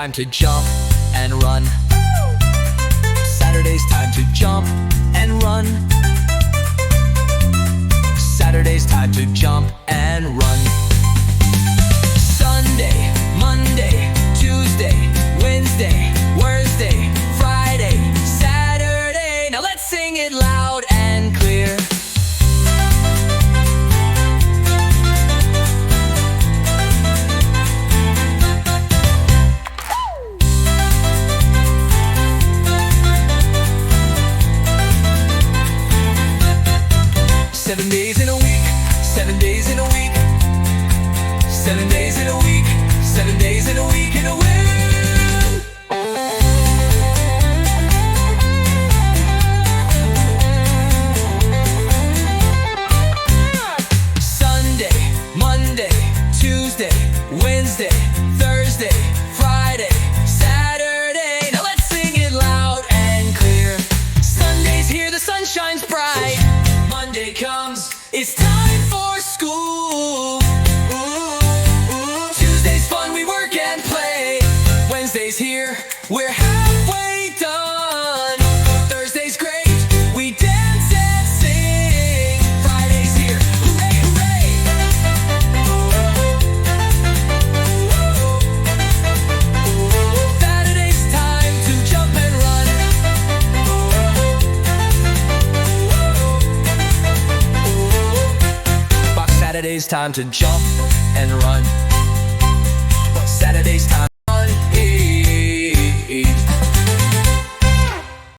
time to jump and run. Saturday's time to jump and run. Saturday's time to jump and run. Sunday, Monday, Tuesday, Wednesday, Thursday, Friday, Saturday. Now let's sing it loud and clear. Seven days in a week, 7 days in a week, 7 days in a week, 7 days in a week in a week. Sunday, Monday, Tuesday, Wednesday, Thursday, Friday, Saturday. Now let's sing it loud and clear. Sunday's here, the sun shines bright. Monday comes, it's time for school. Tuesday's fun, we work and play. Wednesday's here, we're halfway done. Thursday's great, we dance and sing. Friday's here, hooray, hooray. Saturday's time to jump and run. Saturday's time to jump and run. Saturday's time